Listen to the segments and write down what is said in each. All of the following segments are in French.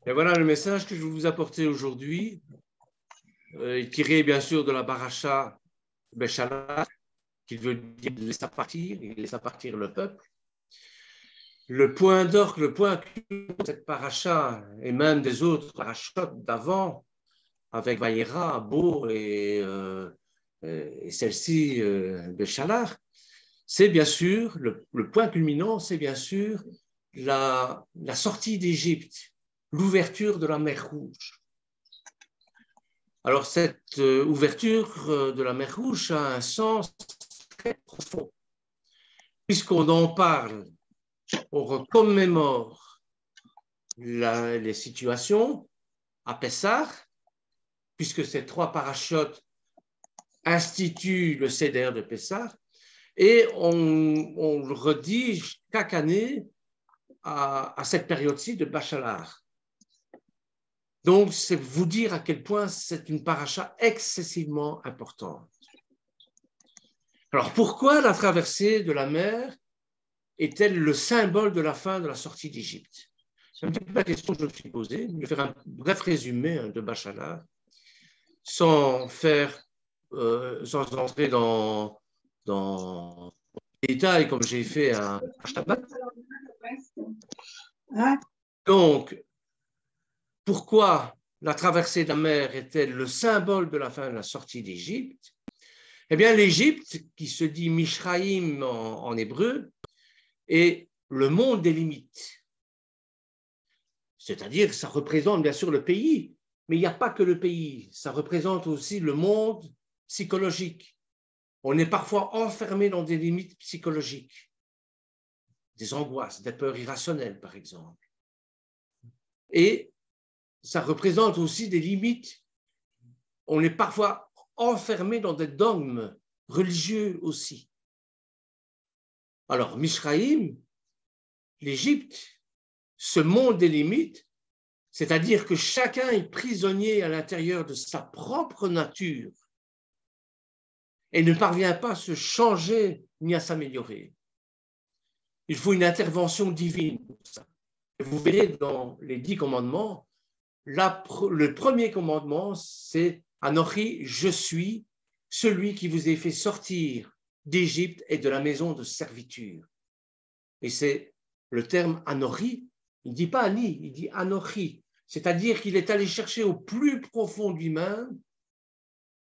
Et voilà le message que je vais vous apporter aujourd'hui, tiré bien sûr de la Baracha Béchalar, qui veut dire il laissa partir le peuple. Le point d'orgue, le point culminant de cette paracha, et même des autres parachutes d'avant, avec Vaïra, Beau et celle-ci, Béchalar, c'est bien sûr, le point culminant, c'est bien sûr la sortie d'Égypte, l'ouverture de la mer Rouge. Alors, cette ouverture de la mer Rouge a un sens très profond. Puisqu'on en parle, on commémore les situations à Pessah, puisque ces trois parachutes instituent le Seder de Pessah, et on le redit chaque année à cette période-ci de Bachalar. Donc, c'est vous dire à quel point c'est une paracha excessivement importante. Alors, pourquoi la traversée de la mer est-elle le symbole de la fin de la sortie d'Égypte? C'est un petit peu la question que je me suis posée. Je vais faire un bref résumé de Bachalar, sans entrer dans les détails comme j'ai fait à Shabbat. Donc, pourquoi la traversée de la mer est-elle le symbole de la fin de la sortie d'Égypte? Eh bien, l'Égypte, qui se dit Mishraïm en hébreu, est le monde des limites. C'est-à-dire, ça représente bien sûr le pays, mais il n'y a pas que le pays, ça représente aussi le monde psychologique. On est parfois enfermé dans des limites psychologiques, des angoisses, des peurs irrationnelles, par exemple. Et ça représente aussi des limites. On est parfois enfermé dans des dogmes religieux aussi. Alors, Mishraïm, l'Égypte, ce monde des limites, c'est-à-dire que chacun est prisonnier à l'intérieur de sa propre nature et ne parvient pas à se changer ni à s'améliorer. Il faut une intervention divine pour ça. Et vous verrez dans les 10 commandements, le premier commandement, c'est « Anochi, je suis celui qui vous ai fait sortir d'Égypte et de la maison de servitude ». Et c'est le terme « Anochi », il ne dit pas « Ani », il dit « Anochi ». C'est-à-dire qu'il est allé chercher au plus profond de lui-même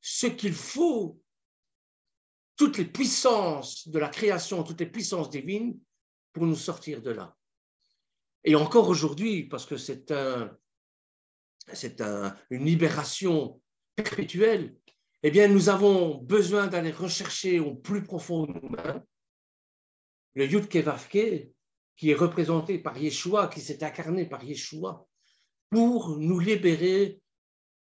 ce qu'il faut, toutes les puissances de la création, toutes les puissances divines pour nous sortir de là. Et encore aujourd'hui, parce que c'est une libération perpétuelle, eh bien, nous avons besoin d'aller rechercher au plus profond de nous-mêmes le Yud Kevavke, qui est représenté par Yeshua, qui s'est incarné par Yeshua, pour nous libérer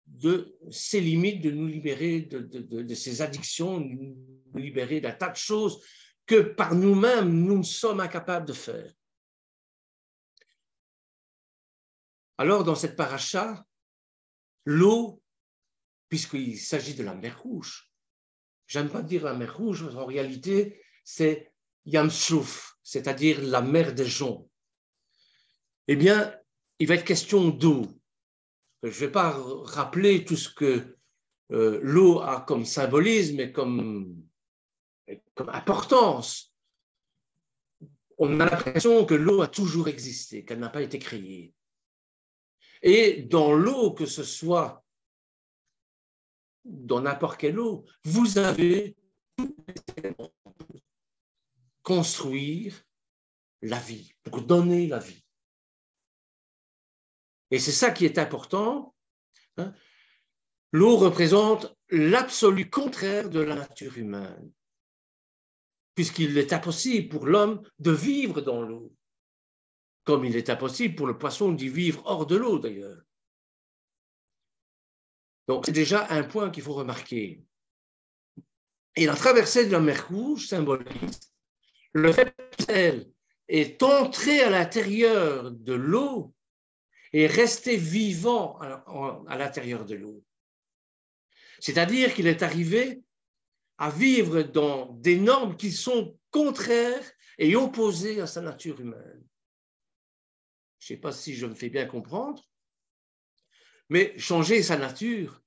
de ses limites, de nous libérer de ses addictions, de nous libérer d'un tas de choses que par nous-mêmes, nous sommes incapables de faire. Alors, dans cette paracha, l'eau, puisqu'il s'agit de la mer Rouge, j'aime pas dire la mer Rouge, en réalité, c'est Yam Souf, c'est-à-dire la mer des joncs. Eh bien, il va être question d'eau. Je ne vais pas rappeler tout ce que l'eau a comme symbolisme et comme importance. On a l'impression que l'eau a toujours existé, qu'elle n'a pas été créée. Et dans l'eau, que ce soit dans n'importe quelle eau, vous avez construire la vie, pour donner la vie. Et c'est ça qui est important. Hein. L'eau représente l'absolu contraire de la nature humaine, puisqu'il est impossible pour l'homme de vivre dans l'eau, comme il est impossible pour le poisson d'y vivre hors de l'eau d'ailleurs. Donc c'est déjà un point qu'il faut remarquer. Et la traversée de la mer Rouge symbolise le fait qu'elle est entrée à l'intérieur de l'eau et restée vivant à l'intérieur de l'eau. C'est-à-dire qu'il est arrivé à vivre dans des normes qui sont contraires et opposées à sa nature humaine. Je ne sais pas si je me fais bien comprendre, mais changer sa nature,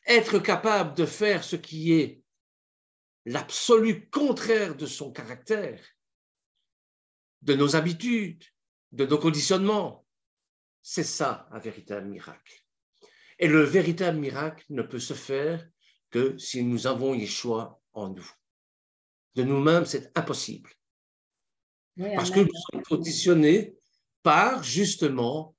être capable de faire ce qui est l'absolu contraire de son caractère, de nos habitudes, de nos conditionnements, c'est ça un véritable miracle. Et le véritable miracle ne peut se faire que si nous avons Yeshua en nous. De nous-mêmes, c'est impossible. Oui, parce que nous sommes conditionnés par justement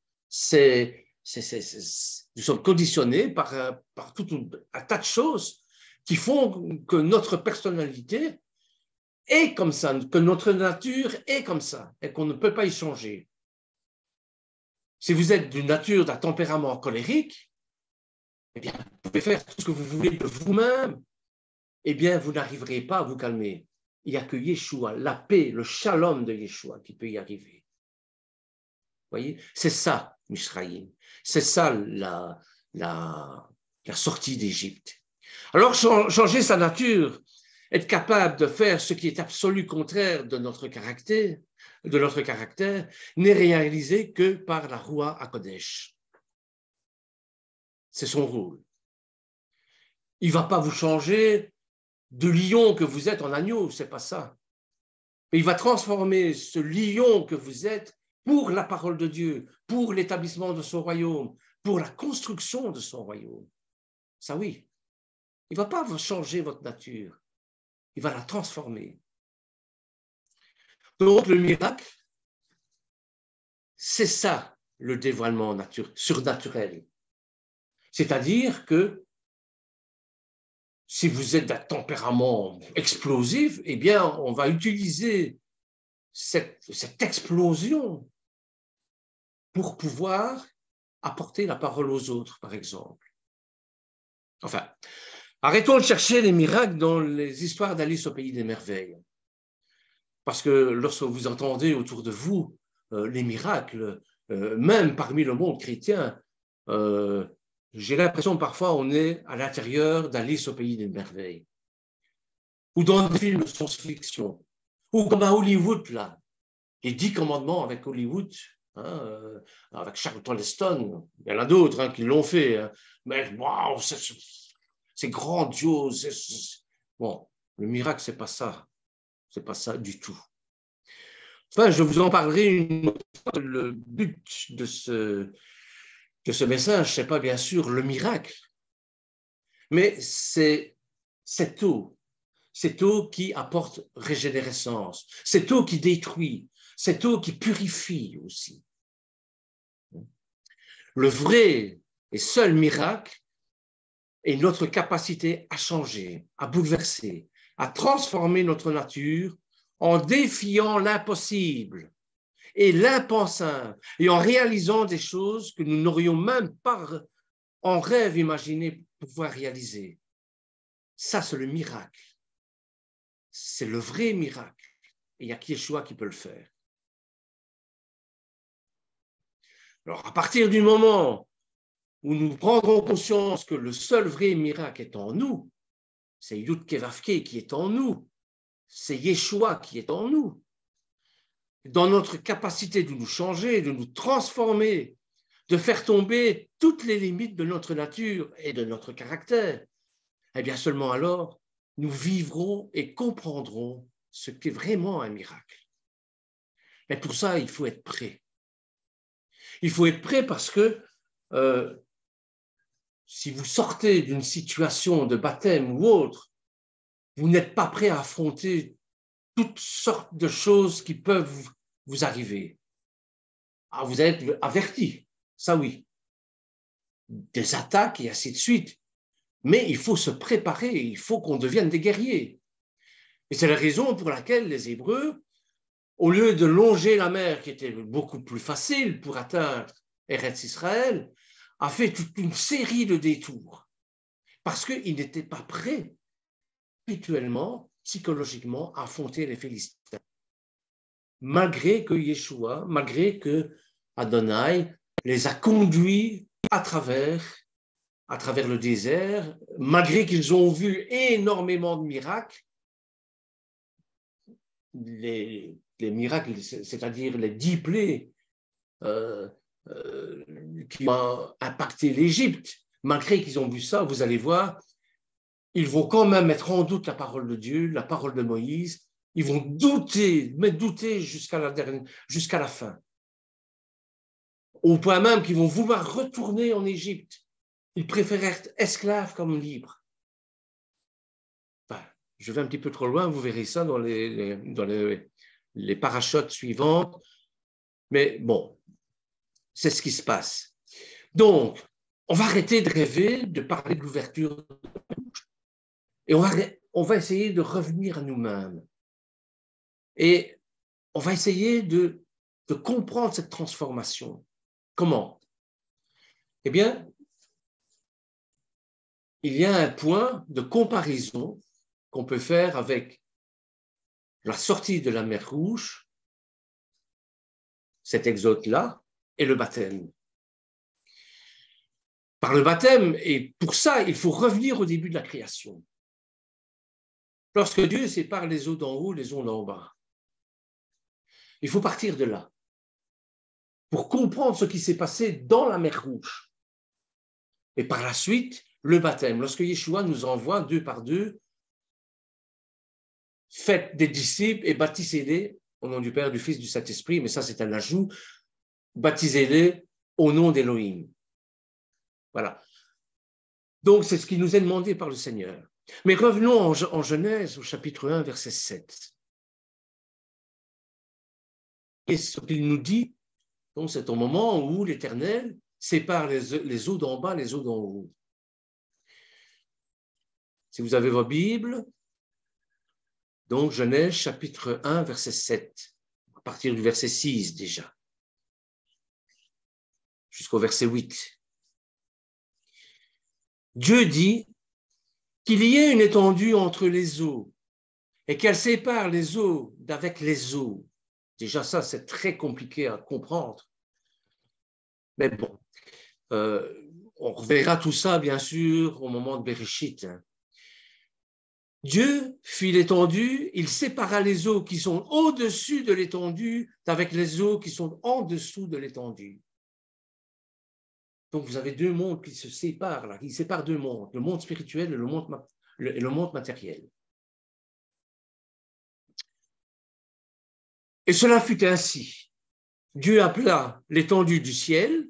nous sommes conditionnés par tout un tas de choses qui font que notre personnalité est comme ça, que notre nature est comme ça et qu'on ne peut pas y changer. Si vous êtes d'une nature, d'un tempérament colérique, eh bien, vous pouvez faire tout ce que vous voulez de vous-même, eh bien, vous n'arriverez pas à vous calmer. Il n'y a que Yeshua, la paix, le shalom de Yeshua qui peut y arriver. Vous voyez, c'est ça, Mishraïm. C'est ça la sortie d'Égypte. Alors, changer sa nature, être capable de faire ce qui est absolu contraire de notre caractère, n'est réalisé que par la Roua HaKodesh. C'est son rôle. Il ne va pas vous changer de lion que vous êtes en agneau, c'est pas ça. Mais il va transformer ce lion que vous êtes pour la parole de Dieu, pour l'établissement de son royaume, pour la construction de son royaume. Ça oui. Il ne va pas changer votre nature. Il va la transformer. Donc le miracle, c'est ça le dévoilement surnaturel. C'est-à-dire que si vous êtes d'un tempérament explosif, eh bien, on va utiliser cette explosion pour pouvoir apporter la parole aux autres, par exemple. Enfin, arrêtons de chercher les miracles dans les histoires d'Alice au pays des merveilles. Parce que lorsque vous entendez autour de vous les miracles, même parmi le monde chrétien, j'ai l'impression que parfois on est à l'intérieur d'Alice au pays des merveilles. Ou dans des films de science-fiction. Ou comme à Hollywood, là. Les 10 commandements avec Hollywood, hein, avec Charlton Heston. Il y en a d'autres qui l'ont fait. Hein. Mais wow, c'est grandiose. Bon, le miracle, c'est pas ça. C'est pas ça du tout. Enfin, je vous en parlerai une autre fois. Le but de ce message, c'est pas bien sûr le miracle, mais c'est cette eau qui apporte régénérescence, cette eau qui détruit, cette eau qui purifie aussi. Le vrai et seul miracle est notre capacité à changer, à bouleverser, à transformer notre nature en défiant l'impossible et l'impensable et en réalisant des choses que nous n'aurions même pas en rêve imaginé pouvoir réaliser. Ça, c'est le miracle. C'est le vrai miracle. Et il n'y a que Yeshua qui peut le faire. Alors, à partir du moment où nous prendrons conscience que le seul vrai miracle est en nous, c'est Yud Kevavke qui est en nous, c'est Yeshua qui est en nous, dans notre capacité de nous changer, de nous transformer, de faire tomber toutes les limites de notre nature et de notre caractère, eh bien seulement alors, nous vivrons et comprendrons ce qu'est vraiment un miracle. Mais pour ça, il faut être prêt. Il faut être prêt parce que si vous sortez d'une situation de baptême ou autre, vous n'êtes pas prêt à affronter toutes sortes de choses qui peuvent vous arriver. Ah, vous êtes averti, ça oui, des attaques et ainsi de suite. Mais il faut se préparer, il faut qu'on devienne des guerriers. Et c'est la raison pour laquelle les Hébreux, au lieu de longer la mer qui était beaucoup plus facile pour atteindre Eretz Israël, a fait toute une série de détours parce qu'ils n'étaient pas prêts spirituellement, psychologiquement, à affronter les Philistins. Malgré que Yeshua, malgré que Adonai les a conduits à travers le désert, malgré qu'ils ont vu énormément de miracles, les miracles, c'est-à-dire les 10 plaies qui ont impacté l'Égypte. Malgré qu'ils ont vu ça, vous allez voir, ils vont quand même mettre en doute la parole de Dieu, la parole de Moïse. Ils vont douter, mais douter jusqu'à la fin. Au point même qu'ils vont vouloir retourner en Égypte. Ils préfèrent être esclaves comme libres. Enfin, je vais un petit peu trop loin, vous verrez ça dans les parachutes suivantes. Mais bon, c'est ce qui se passe. Donc, on va arrêter de rêver, de parler de l'ouverture et on va essayer de revenir à nous-mêmes. Et on va essayer de comprendre cette transformation. Comment? Eh bien, il y a un point de comparaison qu'on peut faire avec la sortie de la mer Rouge, cet exode-là, et le baptême. Par le baptême, et pour ça, il faut revenir au début de la création. Lorsque Dieu sépare les eaux d'en haut, les eaux d'en bas, il faut partir de là pour comprendre ce qui s'est passé dans la mer Rouge. Et par la suite, le baptême. Lorsque Yeshua nous envoie 2 par 2, faites des disciples et baptisez-les au nom du Père, du Fils, du Saint-Esprit, mais ça c'est un ajout, baptisez-les au nom d'Élohim. Voilà. Donc c'est ce qui nous est demandé par le Seigneur. Mais revenons en Genèse au chapitre 1, verset 7. Et ce qu'il nous dit, donc c'est au moment où l'Éternel sépare les eaux d'en bas, les eaux d'en haut. Si vous avez vos Bibles, donc Genèse chapitre 1, verset 7, à partir du verset 6 déjà, jusqu'au verset 8. Dieu dit qu'il y ait une étendue entre les eaux et qu'elle sépare les eaux d'avec les eaux. Déjà ça, c'est très compliqué à comprendre. Mais bon, on reverra tout ça, bien sûr, au moment de Bereshit. Dieu fit l'étendue, il sépara les eaux qui sont au-dessus de l'étendue d'avec les eaux qui sont en dessous de l'étendue. Donc, vous avez 2 mondes qui se séparent, là, qui séparent 2 mondes, le monde spirituel et le monde matériel. Et cela fut ainsi. Dieu appela l'étendue du ciel.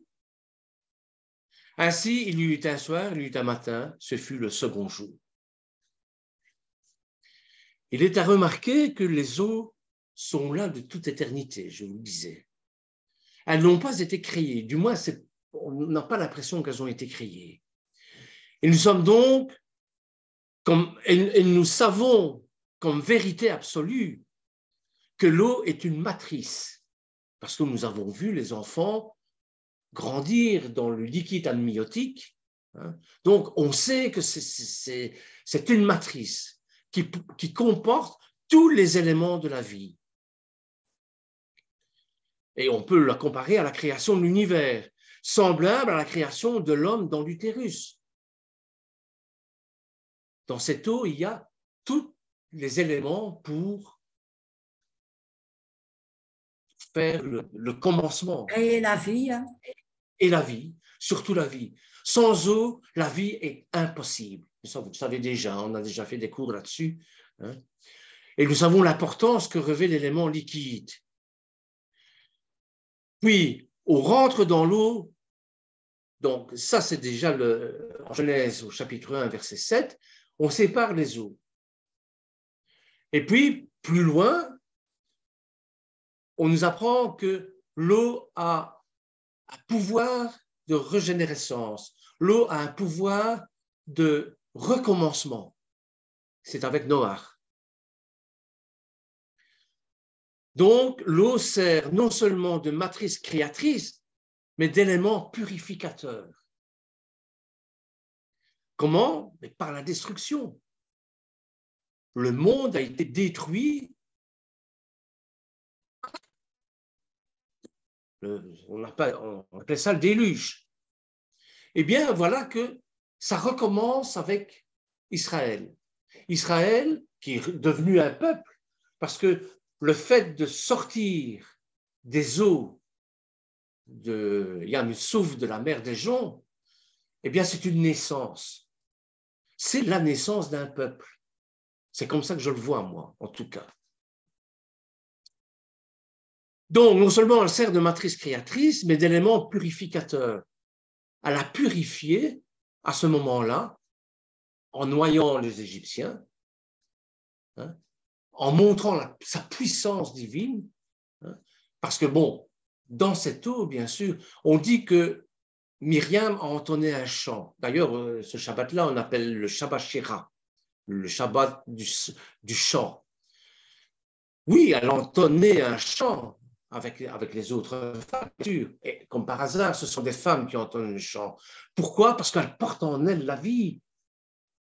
Ainsi, il y eut un soir, il y eut un matin, ce fut le second jour. Il est à remarquer que les eaux sont là de toute éternité, je vous le disais. Elles n'ont pas été créées, du moins on n'a pas l'impression qu'elles ont été créées. Et nous sommes donc, et nous savons comme vérité absolue que l'eau est une matrice, parce que nous avons vu les enfants grandir dans le liquide amniotique. Donc, on sait que c'est une matrice qui comporte tous les éléments de la vie. Et on peut la comparer à la création de l'univers, semblable à la création de l'homme dans l'utérus. Dans cette eau, il y a tous les éléments pour faire le commencement. Et la vie. Hein. Et la vie, surtout la vie. Sans eau, la vie est impossible. Ça, vous le savez déjà, on a déjà fait des cours là-dessus. Et nous savons l'importance que revêt l'élément liquide. Puis, on rentre dans l'eau. Donc, ça, c'est déjà en Genèse, au chapitre 1, verset 7. On sépare les eaux. Et puis, plus loin, on nous apprend que l'eau a un pouvoir de régénérescence. L'eau a un pouvoir de recommencement. C'est avec Noach. Donc, l'eau sert non seulement de matrice créatrice, mais d'élément purificateur. Comment? Mais par la destruction. Le monde a été détruit. On appelle ça le déluge. Eh bien, voilà que ça recommence avec Israël. Israël, qui est devenu un peuple, parce que le fait de sortir des eaux de Yam Souf, de la mère des gens, eh bien, c'est une naissance. C'est la naissance d'un peuple. C'est comme ça que je le vois, moi, en tout cas. Donc, non seulement elle sert de matrice créatrice, mais d'élément purificateur. Elle a purifié, à ce moment-là, en noyant les Égyptiens, hein, en montrant sa puissance divine, hein, parce que, bon, dans cette eau, bien sûr, on dit que Myriam a entonné un chant. D'ailleurs, ce Shabbat-là, on appelle le Shabbat Shira, le Shabbat du chant. Oui, elle a entonné un chant avec les autres femmes, bien sûr. Et comme par hasard, ce sont des femmes qui entonnent le chant. Pourquoi? Parce qu'elles portent en elles la vie.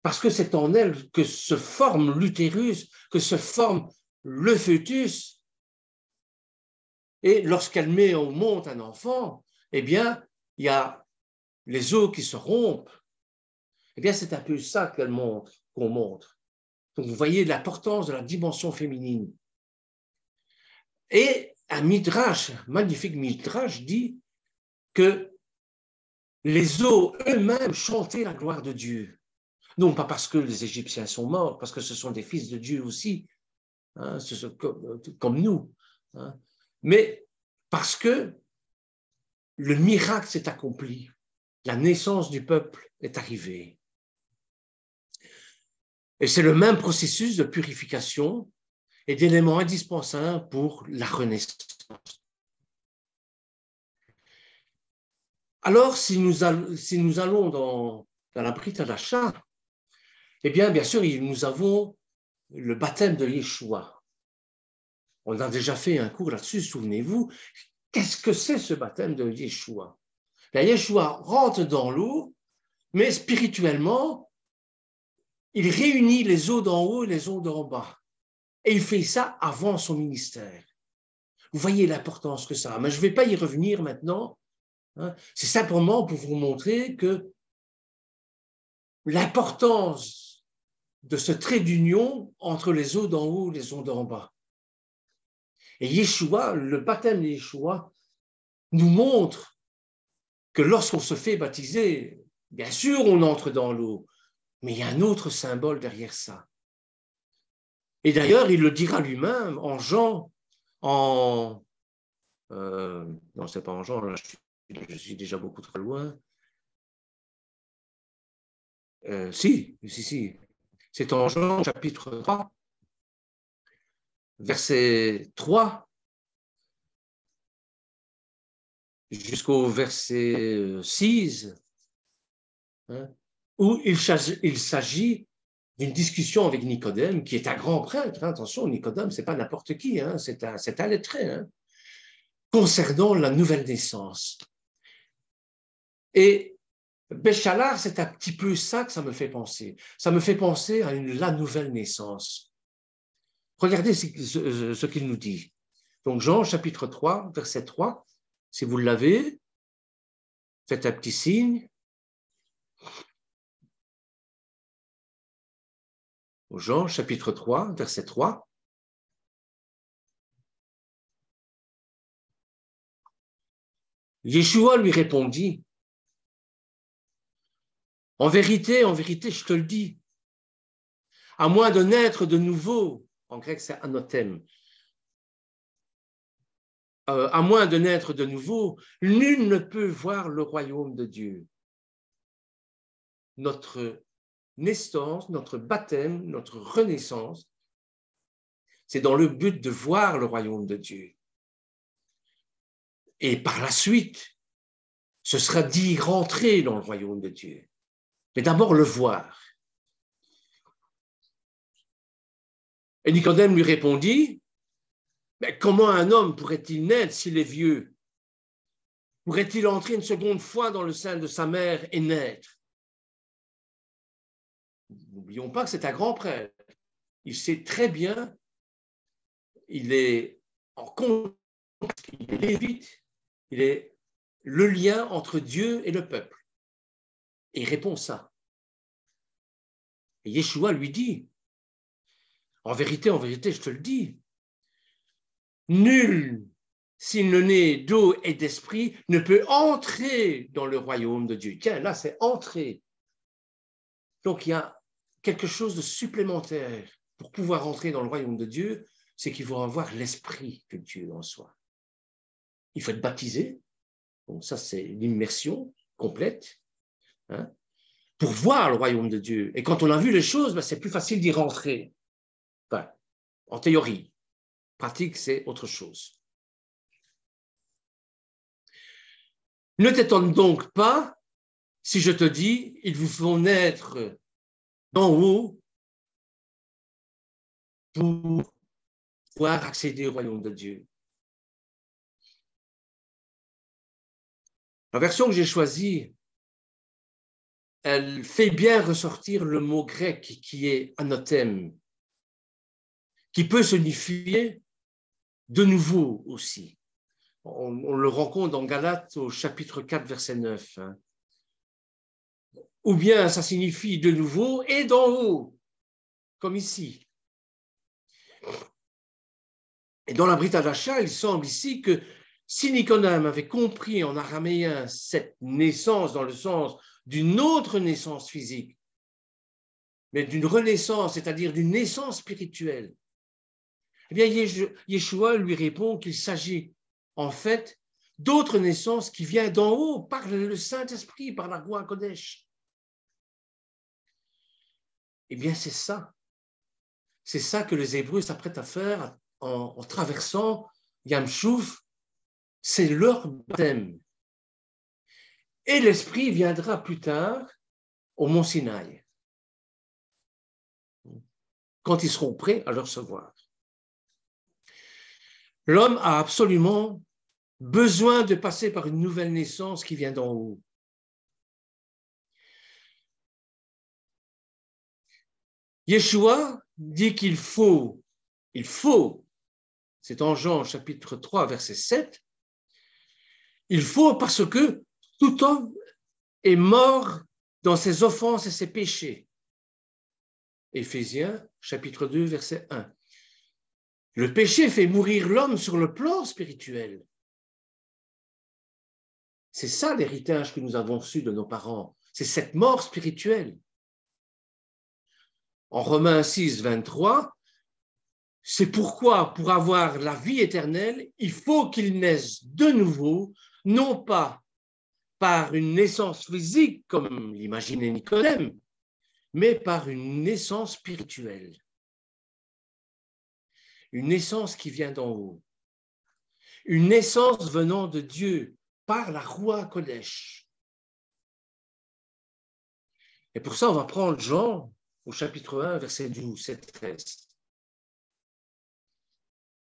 Parce que c'est en elles que se forme l'utérus, que se forme le fœtus. Et lorsqu'elle met au monde un enfant, eh bien, il y a les os qui se rompent. Eh bien, c'est un peu ça qu'on montre. Donc, vous voyez l'importance de la dimension féminine. Et un midrash, un magnifique midrash, dit que les eaux eux-mêmes chantaient la gloire de Dieu. Non pas parce que les Égyptiens sont morts, parce que ce sont des fils de Dieu aussi, hein, comme nous, hein, mais parce que le miracle s'est accompli, la naissance du peuple est arrivée. Et c'est le même processus de purification et d'éléments indispensables pour la renaissance. Alors, si nous allons dans la Brit Hadasha, eh bien sûr, nous avons le baptême de Yeshua. On a déjà fait un cours là-dessus, souvenez-vous. Qu'est-ce que c'est ce baptême de Yeshua? Yeshua rentre dans l'eau, mais spirituellement, il réunit les eaux d'en haut et les eaux d'en bas. Et il fait ça avant son ministère. Vous voyez l'importance que ça a. Mais je ne vais pas y revenir maintenant. Hein. C'est simplement pour vous montrer que l'importance de ce trait d'union entre les eaux d'en haut et les eaux d'en bas. Et Yeshua, le baptême de Yeshua, nous montre que lorsqu'on se fait baptiser, bien sûr, on entre dans l'eau, mais il y a un autre symbole derrière ça. Et d'ailleurs, il le dira lui-même en Jean, non, c'est pas en Jean, là, je suis déjà beaucoup trop loin. Si. C'est en Jean, chapitre 3, verset 3, jusqu'au verset 6, hein, où il s'agit d'une discussion avec Nicodème, qui est un grand prêtre. Hein, attention, Nicodème, ce n'est pas n'importe qui, hein, c'est un lettré, hein, concernant la nouvelle naissance. Et Béchalar, c'est un petit peu ça que ça me fait penser. Ça me fait penser à la nouvelle naissance. Regardez ce qu'il nous dit. Donc, Jean, chapitre 3, verset 3, si vous l'avez, faites un petit signe. Jean, chapitre 3, verset 3. Yeshua lui répondit, en vérité, je te le dis, à moins de naître de nouveau, en grec c'est anothem, à moins de naître de nouveau, nul ne peut voir le royaume de Dieu. Notre naissance, notre baptême, notre renaissance, c'est dans le but de voir le royaume de Dieu. Et par la suite, ce sera d'y rentrer dans le royaume de Dieu. Mais d'abord le voir. Et Nicodème lui répondit, mais comment un homme pourrait-il naître s'il est vieux? Pourrait-il entrer une seconde fois dans le sein de sa mère et naître? N'oublions pas que c'est un grand prêtre. Il sait très bien, il est en compte, il est lévite, il est le lien entre Dieu et le peuple. Et il répond ça. Et Yeshua lui dit, en vérité, je te le dis, nul s'il ne naît d'eau et d'esprit, ne peut entrer dans le royaume de Dieu. Tiens, là, c'est entrer. Donc, il y a quelque chose de supplémentaire pour pouvoir entrer dans le royaume de Dieu, c'est qu'il faut avoir l'esprit de Dieu en soi. Il faut être baptisé. Donc, ça, c'est l'immersion complète. Hein, pour voir le royaume de Dieu. Et quand on a vu les choses, ben, c'est plus facile d'y rentrer. Enfin, en théorie. Pratique, c'est autre chose. Ne t'étonne donc pas si je te dis, il vous faut naître d'en haut pour pouvoir accéder au royaume de Dieu. La version que j'ai choisie, elle fait bien ressortir le mot grec qui est anathème, qui peut signifier de nouveau aussi. On le rencontre dans Galates au chapitre 4, verset 9. Hein. Ou bien ça signifie de nouveau et d'en haut, comme ici. Et dans la Brit Hadasha, il semble ici que si Nicodème avait compris en araméen cette naissance dans le sens d'une autre naissance physique, mais d'une renaissance, c'est-à-dire d'une naissance spirituelle, eh bien, Yeshua lui répond qu'il s'agit en fait d'autres naissances qui viennent d'en haut par le Saint-Esprit, par la Roua Kodesh. Eh bien, c'est ça. C'est ça que les Hébreux s'apprêtent à faire en traversant Yam Souf. C'est leur baptême. Et l'Esprit viendra plus tard au Mont Sinaï, quand ils seront prêts à le recevoir. L'homme a absolument besoin de passer par une nouvelle naissance qui vient d'en haut. Yeshua dit qu'il faut, c'est en Jean chapitre 3, verset 7, il faut parce que tout homme est mort dans ses offenses et ses péchés. Éphésiens chapitre 2, verset 1. Le péché fait mourir l'homme sur le plan spirituel. C'est ça l'héritage que nous avons reçu de nos parents. C'est cette mort spirituelle. En Romains 6, 23, c'est pourquoi, pour avoir la vie éternelle, il faut qu'il naisse de nouveau, non pas par une naissance physique, comme l'imaginait Nicodème, mais par une naissance spirituelle. Une naissance qui vient d'en haut. Une naissance venant de Dieu par la Roua Kodesh. Et pour ça, on va prendre Jean au chapitre 1, verset 12 et 13.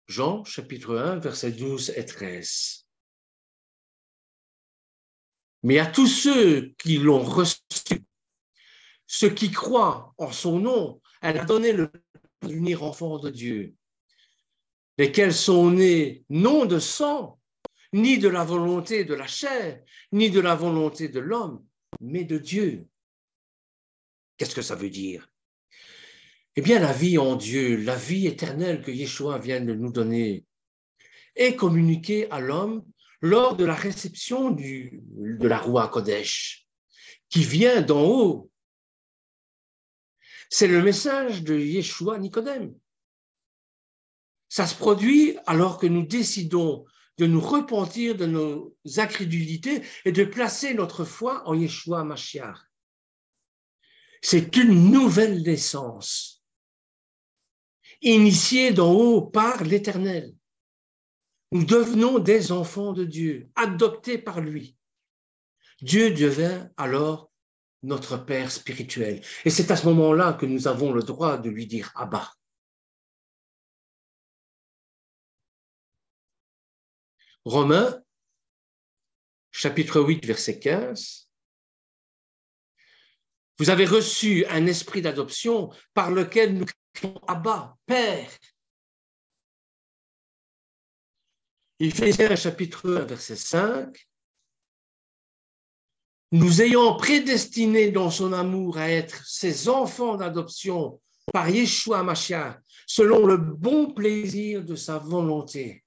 Jean, chapitre 1, versets 12 et 13. Mais à tous ceux qui l'ont reçu, ceux qui croient en son nom, elle a donné le droit de devenir enfants de Dieu, lesquels sont nés non de sang, ni de la volonté de la chair, ni de la volonté de l'homme, mais de Dieu. Qu'est-ce que ça veut dire? Eh bien, la vie en Dieu, la vie éternelle que Yeshua vient de nous donner, est communiquée à l'homme lors de la réception de la Roua Kodesh, qui vient d'en haut. C'est le message de Yeshua Nicodème. Ça se produit alors que nous décidons de nous repentir de nos incrédulités et de placer notre foi en Yeshua Mashiach. C'est une nouvelle naissance, initiée d'en haut par l'Éternel. Nous devenons des enfants de Dieu, adoptés par lui. Dieu devient alors notre Père spirituel. Et c'est à ce moment-là que nous avons le droit de lui dire Abba. Romains, chapitre 8, verset 15. Vous avez reçu un esprit d'adoption par lequel nous crions Abba, Père. Éphésiens, chapitre 1, verset 5. Nous ayant prédestinés dans son amour à être ses enfants d'adoption par Yeshua Mashiach, selon le bon plaisir de sa volonté.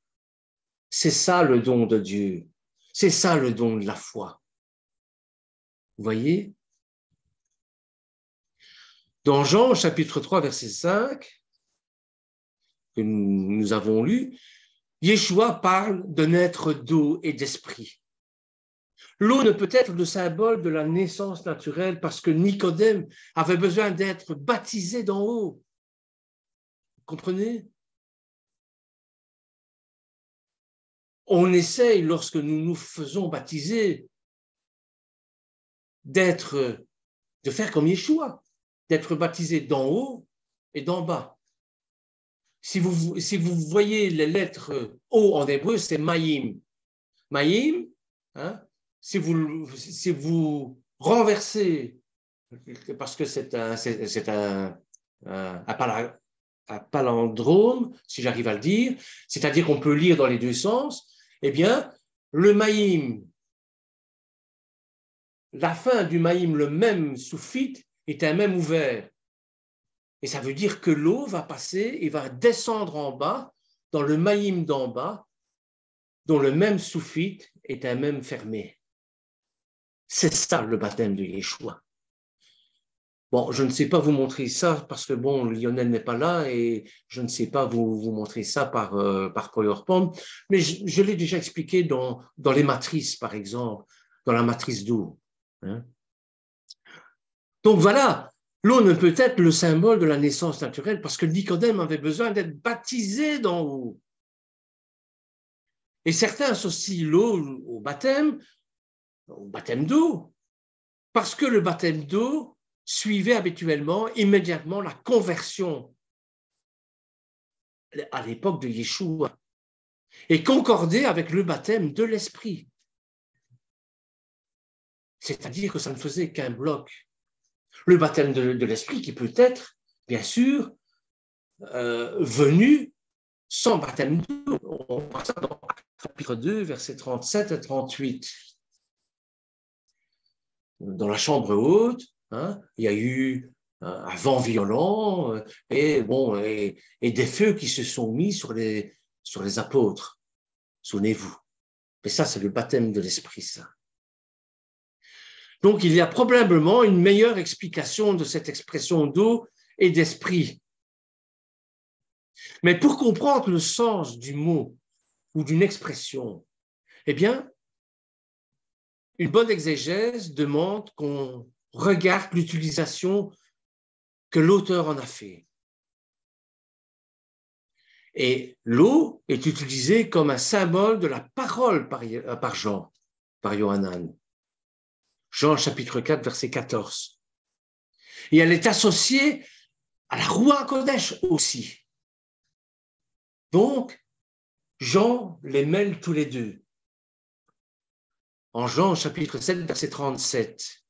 C'est ça le don de Dieu. C'est ça le don de la foi. Vous voyez? Dans Jean, chapitre 3, verset 5, que nous avons lu, Yeshua parle de naître d'eau et d'esprit. L'eau ne peut être le symbole de la naissance naturelle parce que Nicodème avait besoin d'être baptisé d'en haut. Vous comprenez? On essaye, lorsque nous nous faisons baptiser, de faire comme Yeshua, d'être baptisé d'en haut et d'en bas. Si vous voyez les lettres O en hébreu, c'est Maïm. Maïm, hein, si vous renversez, parce que c'est un palindrome, si j'arrive à le dire, c'est-à-dire qu'on peut lire dans les deux sens, eh bien, le Maïm, la fin du Maïm, le même sous-fit, est un même ouvert. Et ça veut dire que l'eau va passer et va descendre en bas, dans le Maïm d'en bas, dont le même sous-fit est un même fermé. C'est ça le baptême de Yeshua. Bon, je ne sais pas vous montrer ça parce que, bon, Lionel n'est pas là et je ne sais pas vous montrer ça par PowerPoint, mais je l'ai déjà expliqué dans les matrices, par exemple, dans la matrice d'eau. Hein. Donc voilà, l'eau ne peut être le symbole de la naissance naturelle parce que Nicodème avait besoin d'être baptisé d'en haut. Et certains associent l'eau au baptême d'eau, parce que le baptême d'eau suivait habituellement, immédiatement, la conversion à l'époque de Yeshua et concordait avec le baptême de l'Esprit. C'est-à-dire que ça ne faisait qu'un bloc. Le baptême de l'Esprit qui peut être, bien sûr, venu sans baptême d'eau. On voit ça dans chapitre 2, versets 37 et 38. Dans la chambre haute, hein, il y a eu un vent violent et des feux qui se sont mis sur les apôtres. Souvenez-vous. Mais ça, c'est le baptême de l'Esprit, ça. Donc, il y a probablement une meilleure explication de cette expression d'eau et d'esprit. Mais pour comprendre le sens du mot ou d'une expression, eh bien, une bonne exégèse demande qu'on regarde l'utilisation que l'auteur en a fait. Et l'eau est utilisée comme un symbole de la parole par Jean, par Yohanan. Jean chapitre 4, verset 14. Et elle est associée à la Ruach Kodesh aussi. Donc, Jean les mêle tous les deux. En Jean chapitre 7, verset 37.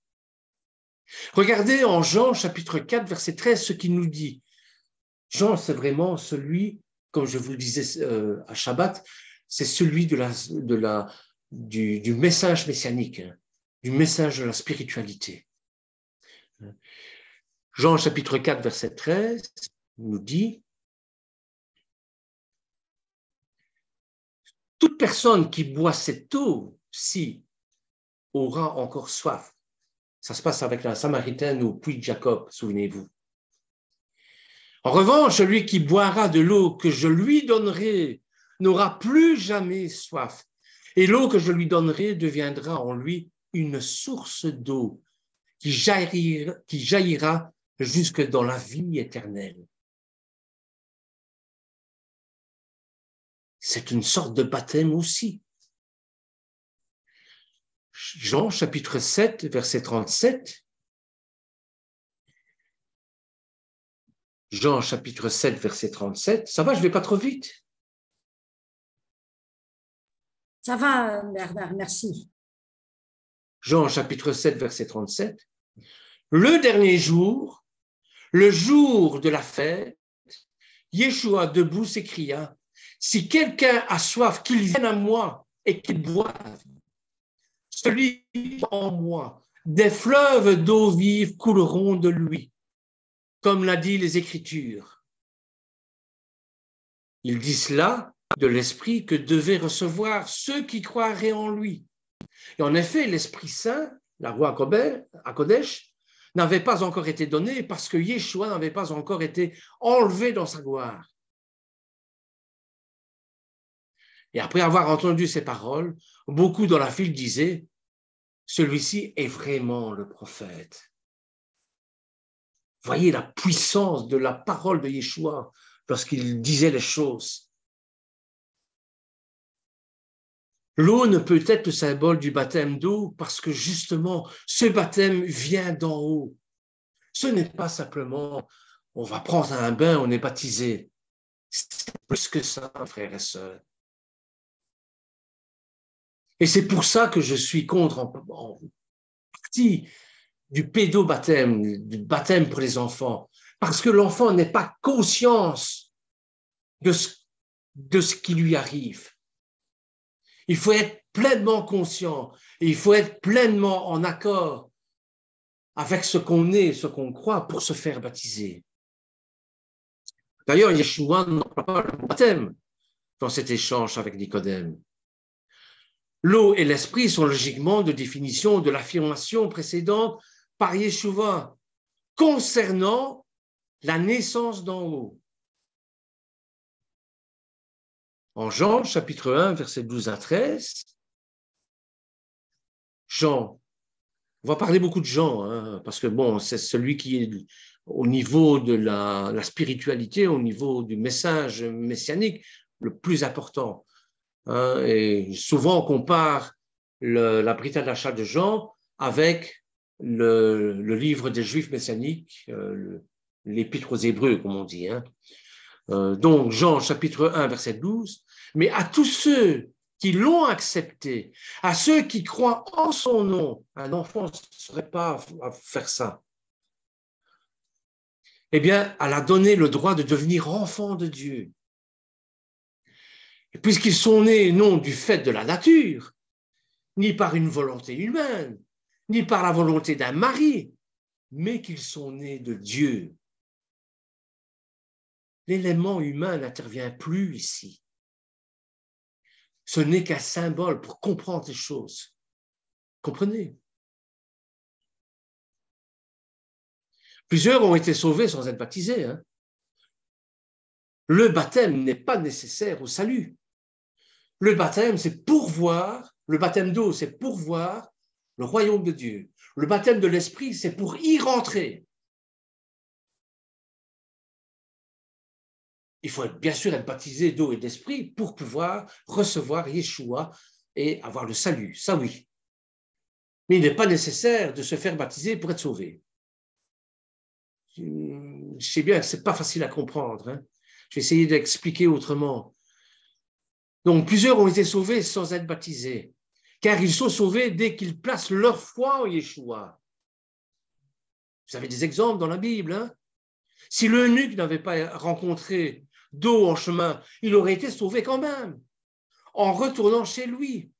Regardez en Jean chapitre 4, verset 13, ce qu'il nous dit. Jean, c'est vraiment celui, comme je vous le disais à Shabbat, c'est celui du message messianique, hein, du message de la spiritualité. Jean chapitre 4, verset 13 nous dit « Toute personne qui boit cette eau-ci aura encore soif. » Ça se passe avec la Samaritaine au puits de Jacob, souvenez-vous. En revanche, celui qui boira de l'eau que je lui donnerai n'aura plus jamais soif. Et l'eau que je lui donnerai deviendra en lui une source d'eau qui jaillira jusque dans la vie éternelle. C'est une sorte de baptême aussi. Jean chapitre 7, verset 37. Jean chapitre 7, verset 37. Ça va, je ne vais pas trop vite? Ça va, Bernard, merci. Jean chapitre 7, verset 37. Le dernier jour, le jour de la fête, Yeshua debout s'écria, « Si quelqu'un a soif, qu'il vienne à moi et qu'il boive. Celui en moi, des fleuves d'eau vive couleront de lui, comme l'a dit les Écritures. » Il dit cela de l'Esprit que devaient recevoir ceux qui croiraient en lui. Et en effet, l'Esprit Saint, la roi à Kodesh, n'avait pas encore été donné parce que Yeshua n'avait pas encore été enlevé dans sa gloire. Et après avoir entendu ces paroles, beaucoup dans la file disaient, celui-ci est vraiment le prophète. Voyez la puissance de la parole de Yeshua lorsqu'il disait les choses. L'eau ne peut être le symbole du baptême d'eau parce que justement, ce baptême vient d'en haut. Ce n'est pas simplement, on va prendre un bain, on est baptisé. C'est plus que ça, frères et sœurs. Et c'est pour ça que je suis contre en partie du pédobaptême, du baptême pour les enfants, parce que l'enfant n'est pas conscience de ce qui lui arrive. Il faut être pleinement conscient et il faut être pleinement en accord avec ce qu'on est, ce qu'on croit pour se faire baptiser. D'ailleurs, Yeshua n'emploie pas le baptême dans cet échange avec Nicodème. L'eau et l'esprit sont logiquement de définition de l'affirmation précédente par Yeshua concernant la naissance d'en haut. En Jean, chapitre 1, versets 12 à 13, Jean, on va parler beaucoup de Jean, hein, parce que bon, c'est celui qui est au niveau de la spiritualité, au niveau du message messianique, le plus important. Hein, et souvent, on compare la Brita d'achat de Jean avec le livre des Juifs messianiques, l'Épître aux Hébreux, comme on dit. Hein. Donc, Jean, chapitre 1, verset 12. Mais à tous ceux qui l'ont accepté, à ceux qui croient en son nom, un enfant ne serait pas à faire ça. Eh bien, elle a donné le droit de devenir enfant de Dieu. Et puisqu'ils sont nés non du fait de la nature, ni par une volonté humaine, ni par la volonté d'un mari, mais qu'ils sont nés de Dieu. L'élément humain n'intervient plus ici. Ce n'est qu'un symbole pour comprendre les choses. Comprenez? Plusieurs ont été sauvés sans être baptisés. Hein. Le baptême n'est pas nécessaire au salut. Le baptême, c'est pourvoir, le baptême d'eau, c'est pourvoir le royaume de Dieu. Le baptême de l'esprit, c'est pour y rentrer. Il faut bien sûr être baptisé d'eau et d'esprit pour pouvoir recevoir Yeshua et avoir le salut, ça oui. Mais il n'est pas nécessaire de se faire baptiser pour être sauvé. Je sais bien que ce n'est pas facile à comprendre. Hein. Je vais essayer d'expliquer autrement. Donc, plusieurs ont été sauvés sans être baptisés, car ils sont sauvés dès qu'ils placent leur foi en Yeshua. Vous avez des exemples dans la Bible. Hein. Si l'eunuque n'avait pas rencontré d'eau en chemin, il aurait été sauvé quand même, en retournant chez lui.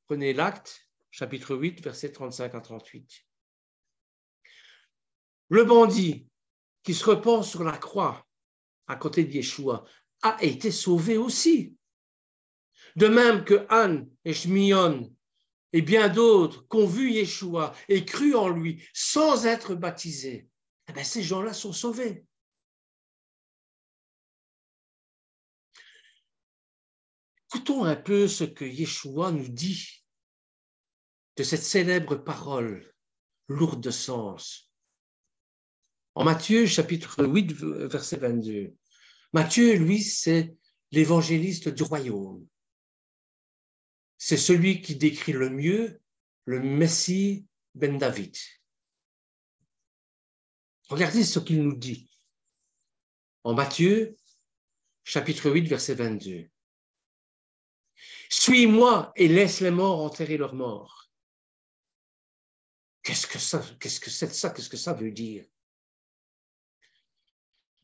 Prenez l'Acte, chapitre 8, versets 35 à 38. Le bandit qui se repent sur la croix à côté de Yeshua a été sauvé aussi. De même que Anne et Shmion et bien d'autres qui ont vu Yeshua et cru en lui sans être baptisés, eh bien, ces gens-là sont sauvés. Écoutons un peu ce que Yeshua nous dit de cette célèbre parole lourde de sens. En Matthieu, chapitre 8, verset 22. Matthieu, lui, c'est l'évangéliste du royaume. C'est celui qui décrit le mieux le Messie ben David. Regardez ce qu'il nous dit. En Matthieu, chapitre 8, verset 22. Suis-moi et laisse les morts enterrer leurs morts. Qu'est-ce que c'est ça? Qu'est-ce que ça veut dire?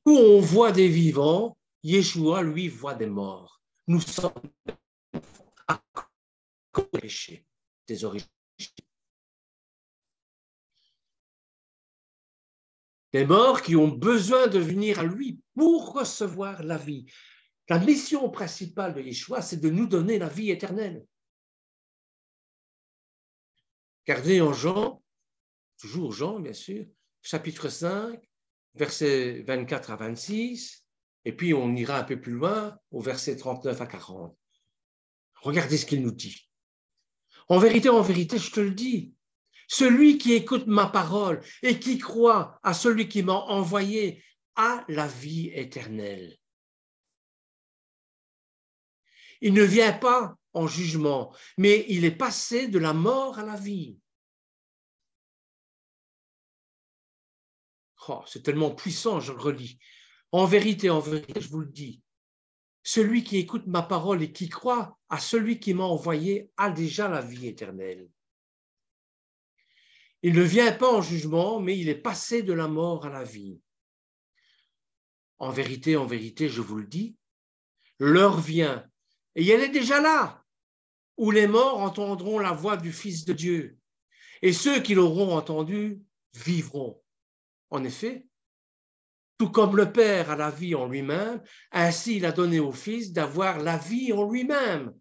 Où on voit des vivants, Yeshua, lui, voit des morts. Nous sommes à cause des péchés, des origines. Des morts qui ont besoin de venir à lui pour recevoir la vie. La mission principale de Yeshua, c'est de nous donner la vie éternelle. Regardez en Jean, toujours Jean, bien sûr, chapitre 5, versets 24 à 26, et puis on ira un peu plus loin, au verset 39 à 40. Regardez ce qu'il nous dit. En vérité, je te le dis, celui qui écoute ma parole et qui croit à celui qui m'a envoyé a la vie éternelle. Il ne vient pas en jugement, mais il est passé de la mort à la vie. Oh, c'est tellement puissant, je le relis. En vérité, je vous le dis, celui qui écoute ma parole et qui croit à celui qui m'a envoyé a déjà la vie éternelle. Il ne vient pas en jugement, mais il est passé de la mort à la vie. En vérité, je vous le dis, l'heure vient, et elle est déjà là, où les morts entendront la voix du Fils de Dieu, et ceux qui l'auront entendu vivront. En effet, tout comme le Père a la vie en lui-même, ainsi il a donné au Fils d'avoir la vie en lui-même.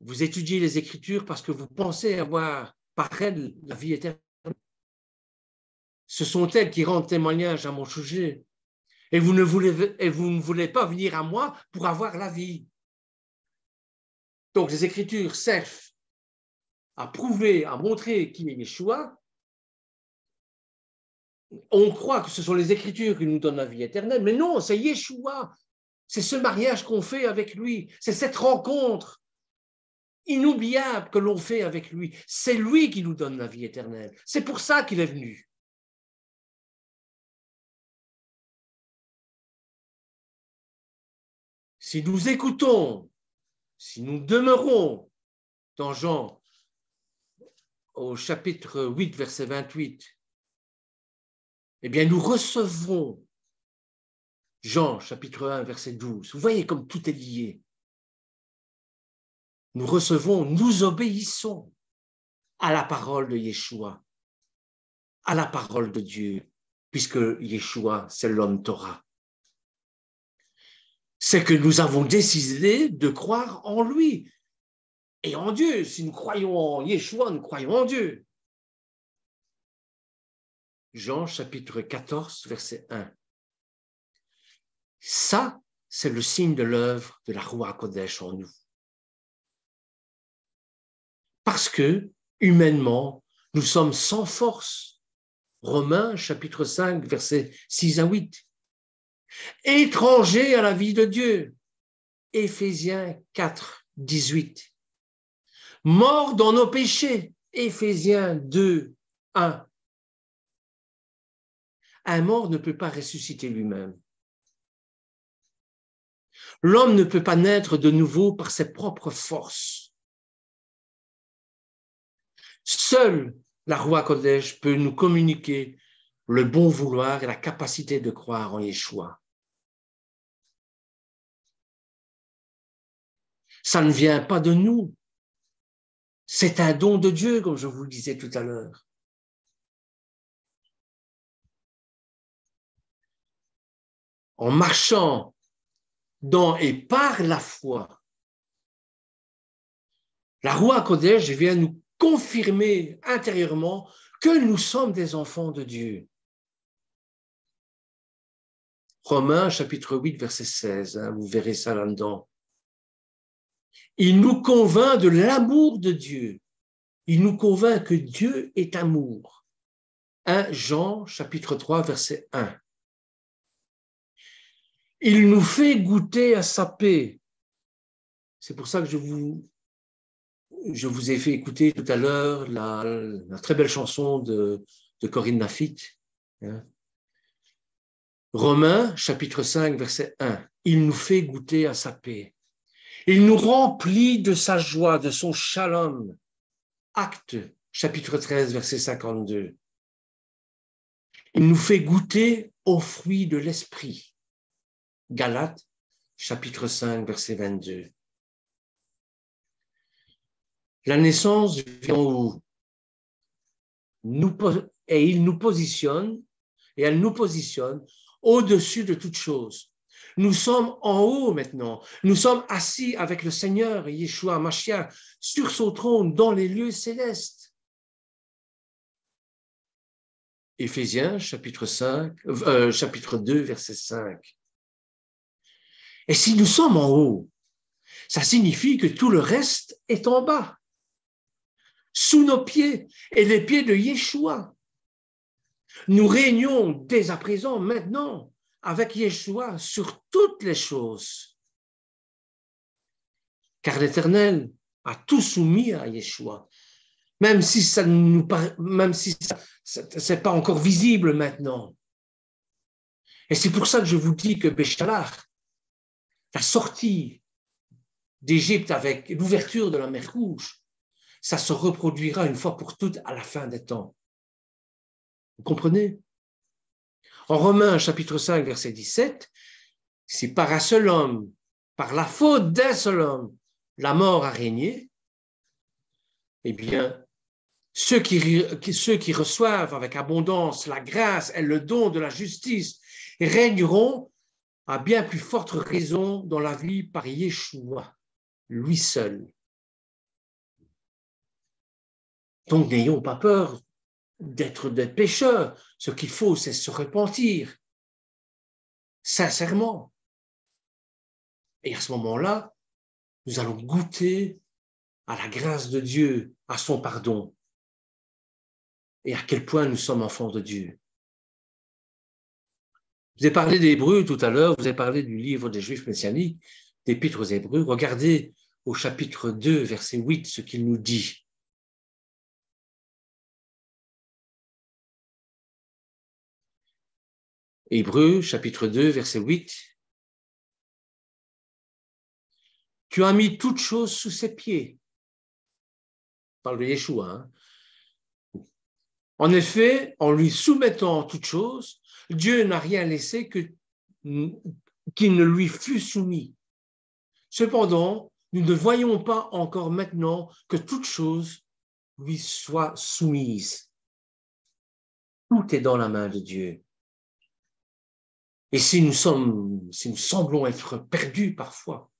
Vous étudiez les Écritures parce que vous pensez avoir par elles la vie éternelle. Ce sont elles qui rendent témoignage à mon sujet. Et vous ne voulez pas venir à moi pour avoir la vie. Donc les Écritures servent à prouver, à montrer qui est Yeshua. On croit que ce sont les Écritures qui nous donnent la vie éternelle, mais non, c'est Yeshua. C'est ce mariage qu'on fait avec lui. C'est cette rencontre inoubliable que l'on fait avec lui. C'est lui qui nous donne la vie éternelle. C'est pour ça qu'il est venu. Si nous écoutons, si nous demeurons dans Jean, au chapitre 8, verset 28, eh bien, nous recevrons Jean, chapitre 1, verset 12. Vous voyez comme tout est lié. Nous recevons, nous obéissons à la parole de Yeshua, à la parole de Dieu, puisque Yeshua, c'est l'homme Torah. C'est que nous avons décidé de croire en lui et en Dieu. Si nous croyons en Yeshua, nous croyons en Dieu. Jean, chapitre 14, verset 1. Ça, c'est le signe de l'œuvre de la Ruach Kodesh en nous. Parce que, humainement, nous sommes sans force. Romains, chapitre 5, versets 6 à 8. Étrangers à la vie de Dieu. Éphésiens 4, 18. Morts dans nos péchés. Éphésiens 2, 1. Un mort ne peut pas ressusciter lui-même. L'homme ne peut pas naître de nouveau par ses propres forces. Seule la Ruach Kodesh peut nous communiquer le bon vouloir et la capacité de croire en Yeshua. Ça ne vient pas de nous. C'est un don de Dieu, comme je vous le disais tout à l'heure. En marchant dans et par la foi, la Ruach Kodesh vient nous confirmer intérieurement que nous sommes des enfants de Dieu. Romains, chapitre 8, verset 16, vous verrez ça là-dedans. Il nous convainc de l'amour de Dieu. Il nous convainc que Dieu est amour. 1 Jean, chapitre 3, verset 1. Il nous fait goûter à sa paix. C'est pour ça que je vous ai fait écouter tout à l'heure la très belle chanson de Corinne Lafitte. Romains, chapitre 5, verset 1. Il nous fait goûter à sa paix. Il nous remplit de sa joie, de son shalom. Actes, chapitre 13, verset 52. Il nous fait goûter aux fruits de l'esprit. Galates, chapitre 5, verset 22. La naissance vient où et elle nous positionne au-dessus de toute chose. Nous sommes en haut maintenant. Nous sommes assis avec le Seigneur, Yeshua Mashiach, sur son trône dans les lieux célestes. Éphésiens, chapitre 2, verset 5. Et si nous sommes en haut, ça signifie que tout le reste est en bas, sous nos pieds et les pieds de Yeshua. Nous régnons dès à présent, maintenant, avec Yeshua sur toutes les choses. Car l'Éternel a tout soumis à Yeshua, même si ça nous même si c'est pas encore visible maintenant. Et c'est pour ça que je vous dis que Béchalach, la sortie d'Égypte avec l'ouverture de la mer Rouge, ça se reproduira une fois pour toutes à la fin des temps. Vous comprenez? En Romains chapitre 5, verset 17, si par un seul homme, par la faute d'un seul homme, la mort a régné, eh bien, ceux qui reçoivent avec abondance la grâce et le don de la justice régneront à bien plus forte raison dans la vie par Yeshua, lui seul. Donc, n'ayons pas peur d'être des pécheurs. Ce qu'il faut, c'est se repentir, sincèrement. Et à ce moment-là, nous allons goûter à la grâce de Dieu, à son pardon, et à quel point nous sommes enfants de Dieu. Je vous ai parlé d'Hébreux tout à l'heure, vous avez parlé du livre des Juifs messianiques, d'Épître aux Hébreux. Regardez au chapitre 2, verset 8, ce qu'il nous dit. Hébreux, chapitre 2, verset 8. Tu as mis toutes choses sous ses pieds. On parle de Yeshua. Hein. En effet, en lui soumettant toutes choses, Dieu n'a rien laissé qui ne lui fût soumis. Cependant, nous ne voyons pas encore maintenant que toutes choses lui soient soumises. Tout est dans la main de Dieu. Et si nous semblons être perdus parfois,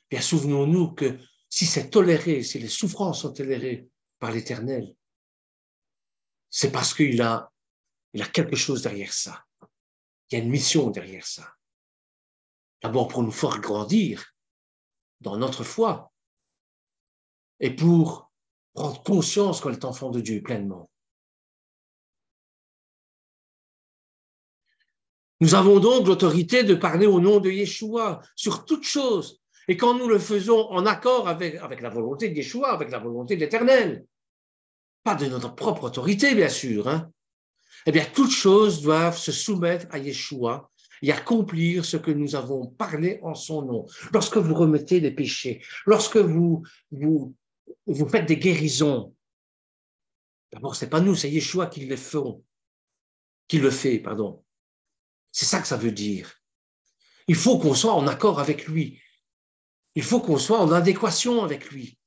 bien souvenons-nous que si c'est toléré, si les souffrances sont tolérées par l'Éternel, c'est parce qu'il a quelque chose derrière ça. Il y a une mission derrière ça. D'abord pour nous faire grandir dans notre foi et pour prendre conscience qu'on est enfant de Dieu pleinement. Nous avons donc l'autorité de parler au nom de Yeshua sur toute chose. Et quand nous le faisons en accord avec la volonté de Yeshua, avec la volonté de l'Éternel, pas de notre propre autorité, bien sûr, hein, eh bien, toutes choses doivent se soumettre à Yeshua et accomplir ce que nous avons parlé en son nom. Lorsque vous remettez les péchés, lorsque vous faites des guérisons, d'abord, ce n'est pas nous, c'est Yeshua qui le fait. C'est ça que ça veut dire. Il faut qu'on soit en accord avec lui. Il faut qu'on soit en adéquation avec lui.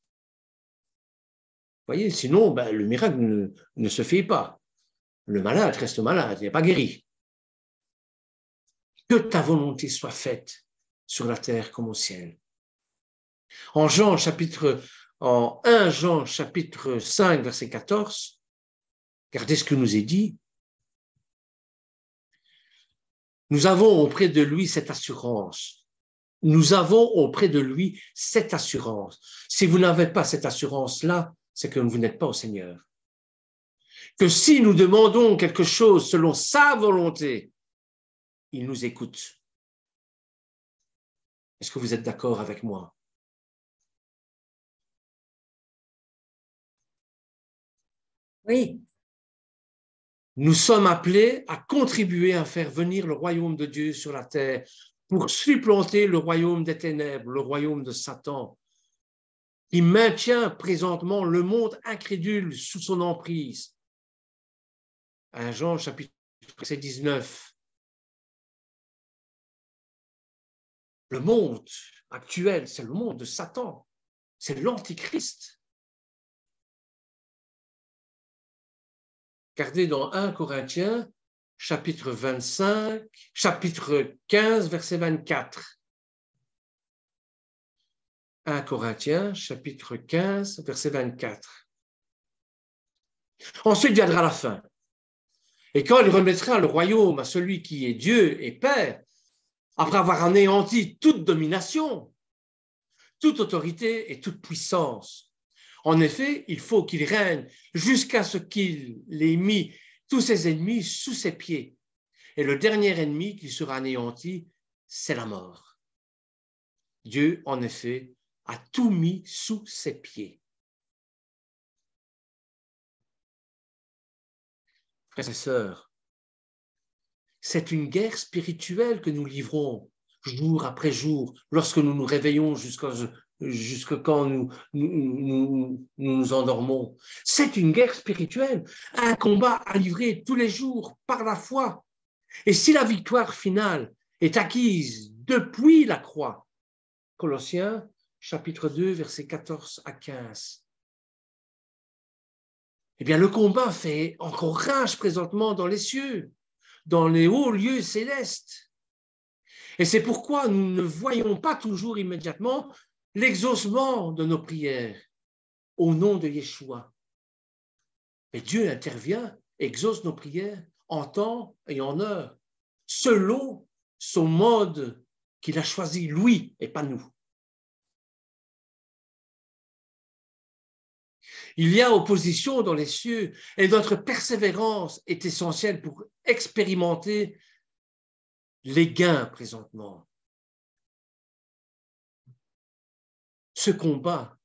Vous voyez, sinon, le miracle ne se fait pas. Le malade reste malade, il n'est pas guéri. Que ta volonté soit faite sur la terre comme au ciel. En 1 Jean chapitre 5, verset 14, regardez ce que nous est dit. Nous avons auprès de lui cette assurance. Nous avons auprès de lui cette assurance. Si vous n'avez pas cette assurance-là, c'est que vous n'êtes pas au Seigneur. Que si nous demandons quelque chose selon sa volonté, il nous écoute. Est-ce que vous êtes d'accord avec moi? Oui. Nous sommes appelés à contribuer à faire venir le royaume de Dieu sur la terre pour supplanter le royaume des ténèbres, le royaume de Satan, qui maintient présentement le monde incrédule sous son emprise. 1 Jean chapitre 19. Le monde actuel, c'est le monde de Satan, c'est l'antichrist. Regardez dans 1 Corinthiens, chapitre 25, chapitre 15, verset 24. 1 Corinthiens, chapitre 15, verset 24. Ensuite viendra la fin. Et quand il remettra le royaume à celui qui est Dieu et Père, après avoir anéanti toute domination, toute autorité et toute puissance. En effet, il faut qu'il règne jusqu'à ce qu'il ait mis tous ses ennemis sous ses pieds. Et le dernier ennemi qui sera anéanti, c'est la mort. Dieu, en effet, a tout mis sous ses pieds. Frères et sœurs, c'est une guerre spirituelle que nous livrons jour après jour, lorsque nous nous réveillons jusqu'à quand nous endormons. C'est une guerre spirituelle, un combat à livrer tous les jours par la foi. Et si la victoire finale est acquise depuis la croix, Colossiens chapitre 2, versets 14 à 15, eh bien le combat fait encore rage présentement dans les cieux, dans les hauts lieux célestes. Et c'est pourquoi nous ne voyons pas toujours immédiatement l'exaucement de nos prières au nom de Yeshua. Mais Dieu intervient, exauce nos prières en temps et en heure, selon son mode qu'il a choisi, lui, et pas nous. Il y a opposition dans les cieux et notre persévérance est essentielle pour expérimenter les gains présentement. Ce combat,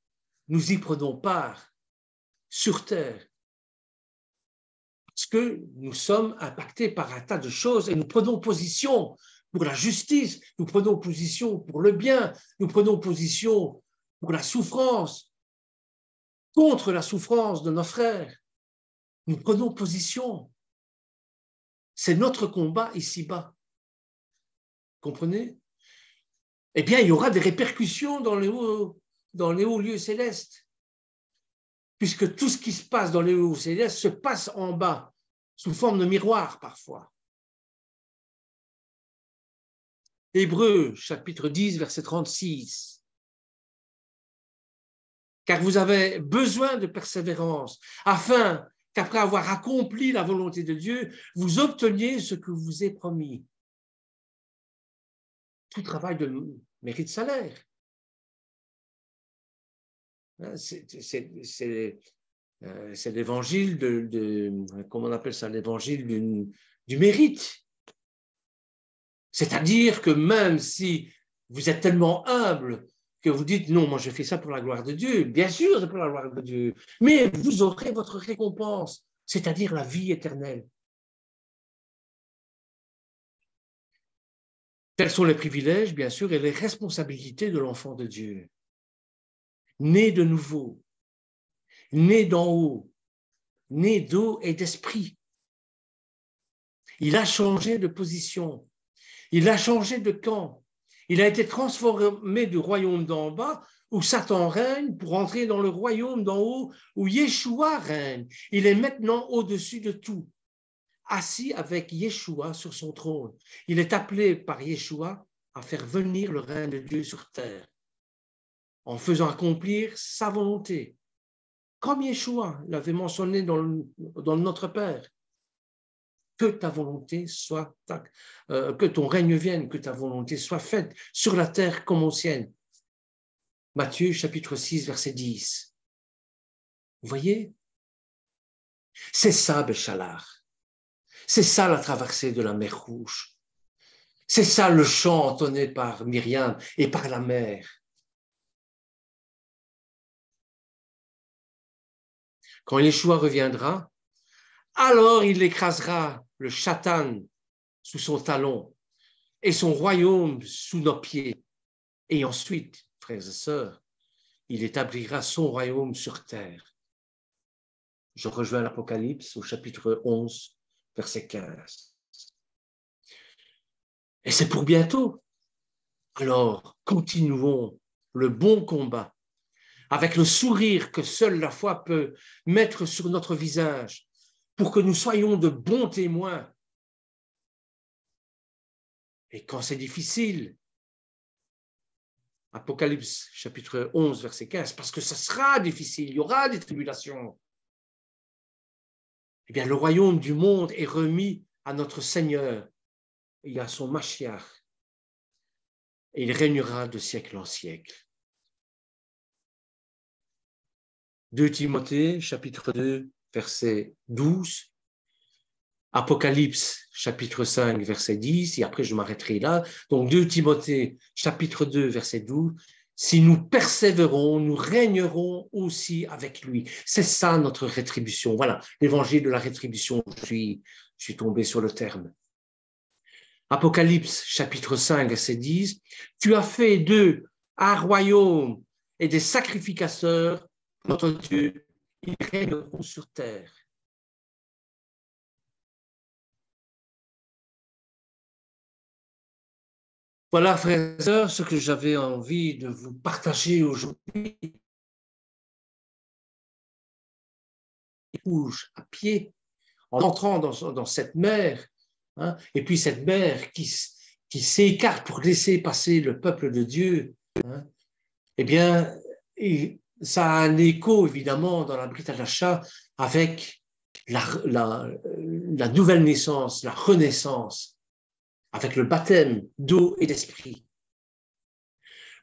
nous y prenons part sur terre parce que nous sommes impactés par un tas de choses et nous prenons position pour la justice, nous prenons position pour le bien, nous prenons position pour la souffrance, contre la souffrance de nos frères. Nous prenons position. C'est notre combat ici-bas. Comprenez? Eh bien, il y aura des répercussions dans les hauts lieux célestes, puisque tout ce qui se passe dans les hauts célestes se passe en bas, sous forme de miroir parfois. Hébreux, chapitre 10, verset 36. Car vous avez besoin de persévérance, afin qu'après avoir accompli la volonté de Dieu, vous obteniez ce que vous est promis. Tout travail de mérite salaire. C'est l'évangile comment on appelle ça, l'évangile du mérite. C'est-à-dire que même si vous êtes tellement humble que vous dites non, moi je fais ça pour la gloire de Dieu, bien sûr c'est pour la gloire de Dieu, mais vous aurez votre récompense, c'est-à-dire la vie éternelle. Tels sont les privilèges, bien sûr, et les responsabilités de l'enfant de Dieu. Né de nouveau, né d'en haut, né d'eau et d'esprit. Il a changé de position, il a changé de camp, il a été transformé du royaume d'en bas où Satan règne pour entrer dans le royaume d'en haut où Yeshua règne. Il est maintenant au-dessus de tout, assis avec Yeshua sur son trône. Il est appelé par Yeshua à faire venir le règne de Dieu sur terre, en faisant accomplir sa volonté, comme Yeshua l'avait mentionné dans Notre Père. Que ta volonté soit, que ton règne vienne, que ta volonté soit faite sur la terre comme au ciel. Matthieu chapitre 6, verset 10. Vous voyez? C'est ça, Béchalar. C'est ça la traversée de la mer Rouge. C'est ça le chant entonné par Myriam et par la mer. Quand Yeshua reviendra, alors il écrasera le Satan sous son talon et son royaume sous nos pieds. Et ensuite, frères et sœurs, il établira son royaume sur terre. Je rejoins l'Apocalypse au chapitre 11, verset 15. Et c'est pour bientôt. Alors, continuons le bon combat avec le sourire que seule la foi peut mettre sur notre visage pour que nous soyons de bons témoins Et quand c'est difficile, Apocalypse chapitre 11, verset 15, parce que ça sera difficile, il y aura des tribulations. Eh bien, le royaume du monde est remis à notre Seigneur et à son Mashiach. Et il régnera de siècle en siècle. 2 Timothée, chapitre 2, verset 12. Apocalypse, chapitre 5, verset 10. Et après, je m'arrêterai là. Donc, 2 Timothée, chapitre 2, verset 12. Si nous persévérons, nous régnerons aussi avec lui. C'est ça notre rétribution. Voilà, l'évangile de la rétribution. Je suis tombé sur le terme. Apocalypse, chapitre 5, verset 10. Tu as fait d'eux un royaume et des sacrificateurs, notre Dieu, ils régneront sur terre. Voilà, frères et sœurs, ce que j'avais envie de vous partager aujourd'hui. Rouge à pied, en entrant dans cette mer, hein, et puis cette mer qui s'écarte pour laisser passer le peuple de Dieu, hein, eh bien, ça a un écho, évidemment, dans la Brit Hadasha avec la nouvelle naissance, la renaissance, avec le baptême d'eau et d'esprit.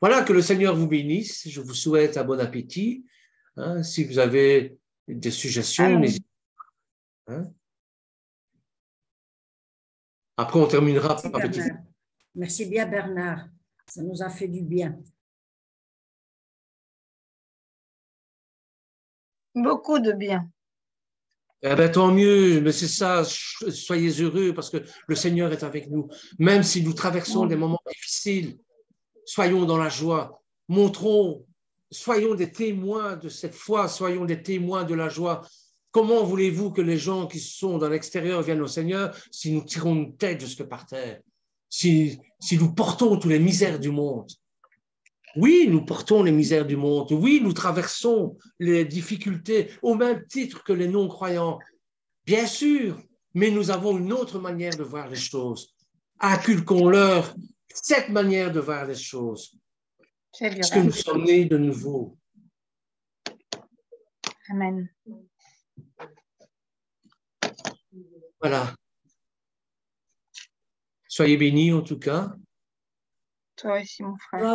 Voilà, que le Seigneur vous bénisse. Je vous souhaite un bon appétit. Hein, si vous avez des suggestions, n'hésitez pas. Hein. Après, on terminera Merci, avec... Bernard. Merci bien, Bernard. Ça nous a fait du bien. Beaucoup de bien. Eh bien, tant mieux, mais c'est ça, soyez heureux parce que le Seigneur est avec nous. Même si nous traversons des moments difficiles, soyons dans la joie, soyons des témoins de cette foi, soyons des témoins de la joie. Comment voulez-vous que les gens qui sont dans l'extérieur viennent au Seigneur si nous tirons une tête jusque par terre, si nous portons toutes les misères du monde? Oui, nous portons les misères du monde. Oui, nous traversons les difficultés au même titre que les non-croyants. Bien sûr, mais nous avons une autre manière de voir les choses. Inculquons-leur cette manière de voir les choses. Parce que nous sommes nés de nouveau. Amen. Voilà. Soyez bénis en tout cas. Toi aussi, mon frère.